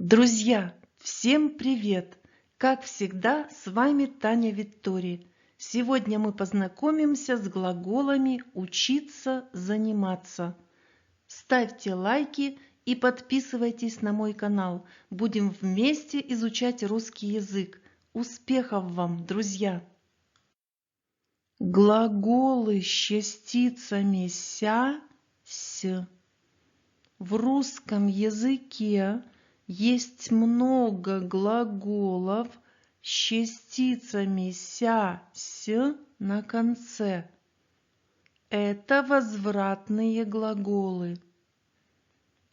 Друзья, всем привет! Как всегда, с вами Таня Виктория. Сегодня мы познакомимся с глаголами «учиться», «заниматься». Ставьте лайки и подписывайтесь на мой канал. Будем вместе изучать русский язык. Успехов вам, друзья! Глаголы с частицами «ся», «с». В русском языке есть много глаголов с частицами «ся», «с» на конце. Это возвратные глаголы.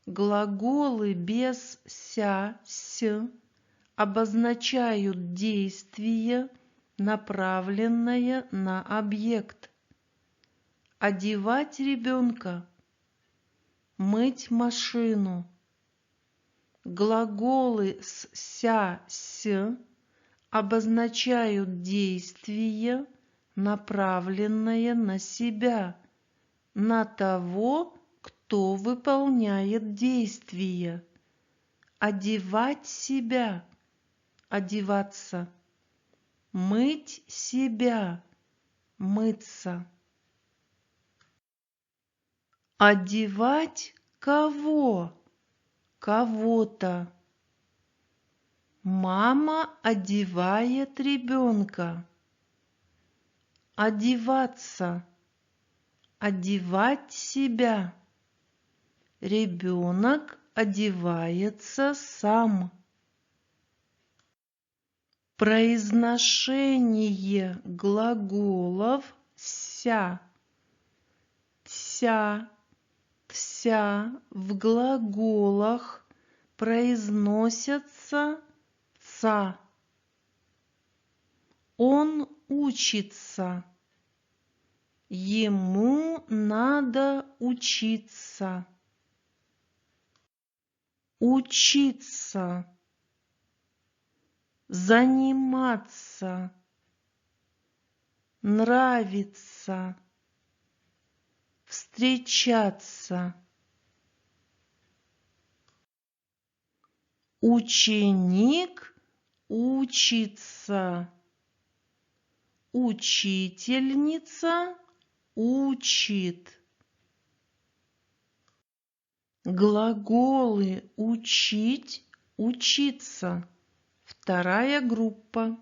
Глаголы без «ся», «с» обозначают действие, направленное на объект. Одевать ребенка. Мыть машину. Глаголы с «ся», «с» обозначают действие, направленное на себя, на того, кто выполняет действие. Одевать себя, одеваться. Мыть себя, мыться. Одевать кого? Кого-то. Мама одевает ребенка. Одеваться. Одевать себя. Ребенок одевается сам. Произношение глаголов «ся», «тся», «тся» в глаголах произносятся «ца». Он учится. Ему надо учиться. Учиться. Заниматься. Нравится. Встречаться. Ученик учится. Учительница учит. Глаголы учить, учиться. Вторая группа.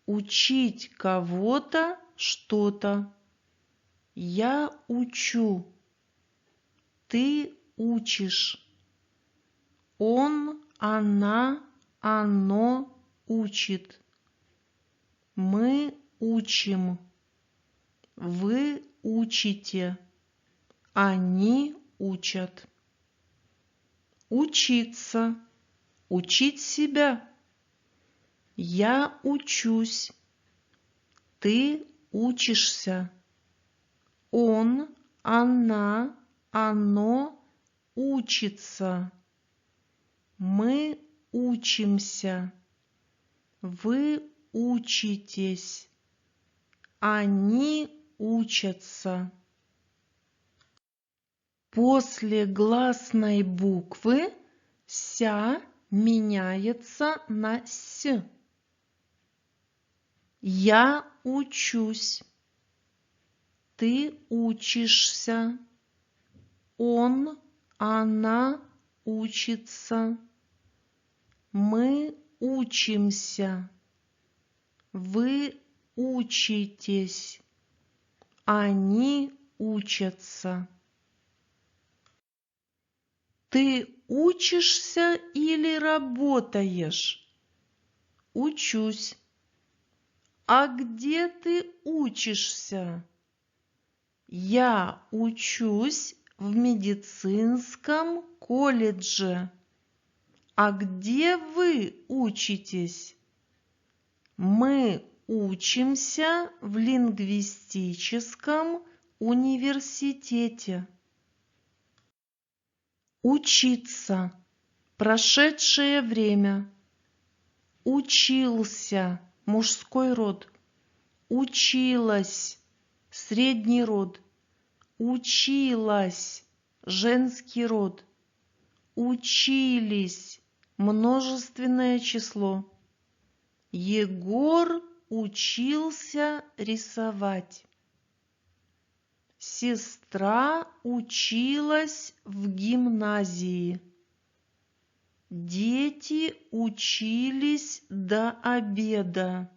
Учить кого-то что-то. Я учу. Ты учишь. Он, она, оно учит. Мы учим. Вы учите. Они учат. Учиться. Учить себя. Я учусь. Ты учишься. Он, она, оно учится. Мы учимся. Вы учитесь. Они учатся. После гласной буквы «ся» меняется на «с». Я учусь. Ты учишься. Он, она учится. Мы учимся. Вы учитесь. Они учатся. Ты учишься или работаешь? Учусь. А где ты учишься? Я учусь в медицинском колледже. А где вы учитесь? Мы учимся в лингвистическом университете. Учиться. Прошедшее время. Учился. Мужской род. Училась. Средний род. Училась. Женский род. Учились. Множественное число. Егор учился рисовать. Сестра училась в гимназии. Дети учились до обеда.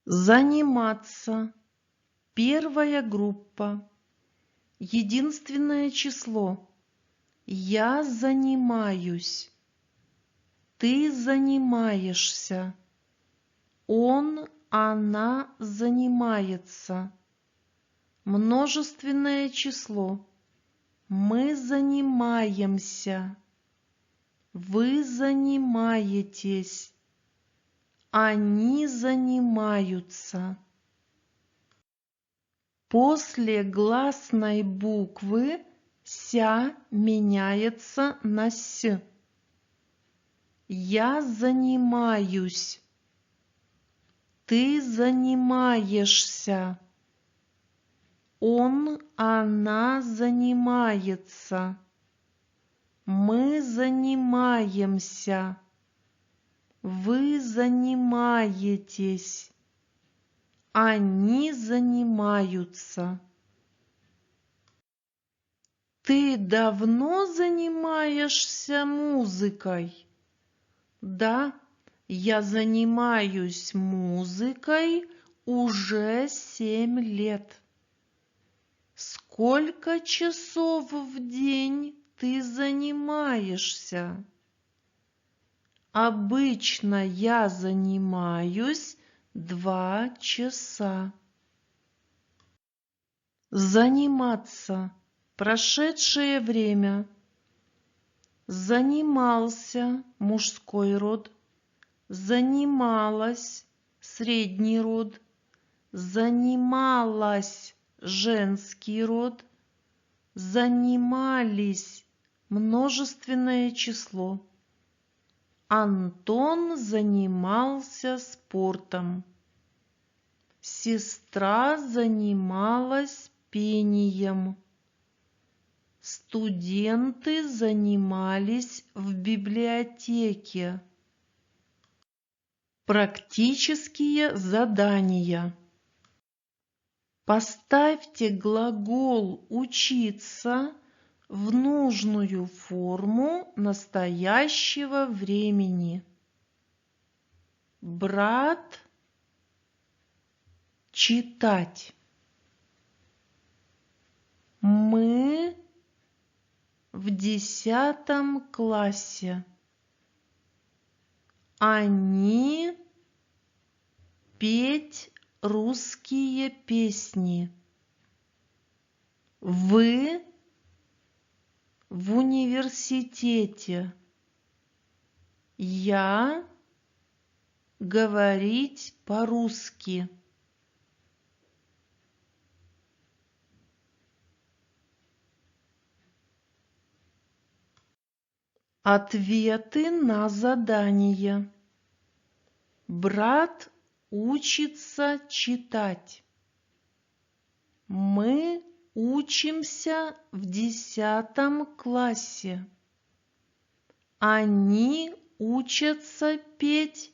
Заниматься. Первая группа. Единственное число. Я занимаюсь. Ты занимаешься. Он, она занимается. Множественное число. Мы занимаемся. Вы занимаетесь. Они занимаются. После гласной буквы ся меняется на с. Я занимаюсь. Ты занимаешься. Он, она занимается. Мы занимаемся. Вы занимаетесь. Они занимаются. Ты давно занимаешься музыкой? Да, я занимаюсь музыкой уже 7 лет. Сколько часов в день ты занимаешься? Обычно я занимаюсь 2 часа. Заниматься. Прошедшее время. Занимался мужской род. Занималась средний род. Занималась женский род. Занимались множественное число. Антон занимался спортом. Сестра занималась пением. Студенты занимались в библиотеке. Практические задания. Поставьте глагол «учиться» в нужную форму настоящего времени. Брат – читать. Мы в 10 классе. Они петь русские песни. Вы в университете. Я говорить по-русски. Ответы на задание. Брат учится читать. Мы учимся в 10 классе. Они учатся петь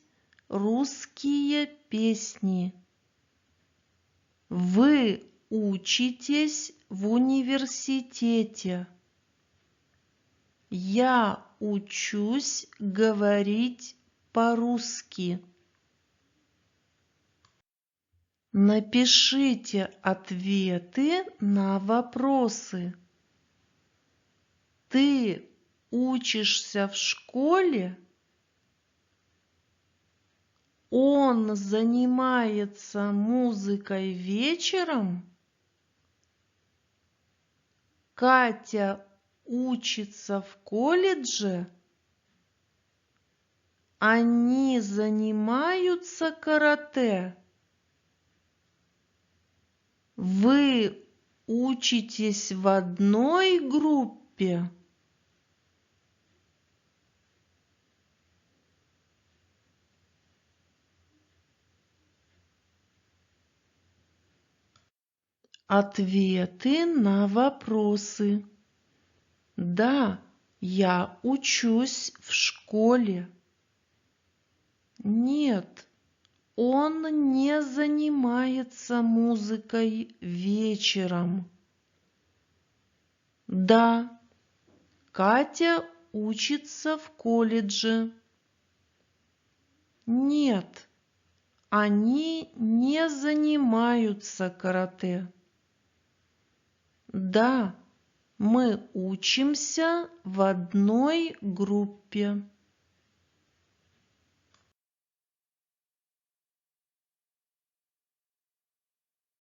русские песни. Вы учитесь в университете. Я учусь говорить по-русски. Напишите ответы на вопросы. Ты учишься в школе? Он занимается музыкой вечером? Катя учится в колледже? Они занимаются карате? Вы учитесь в одной группе? Ответы на вопросы. Да, Я учусь в школе. Нет, он не занимается музыкой вечером. Да, Катя учится в колледже. Нет, они не занимаются карате. Да, мы учимся в одной группе.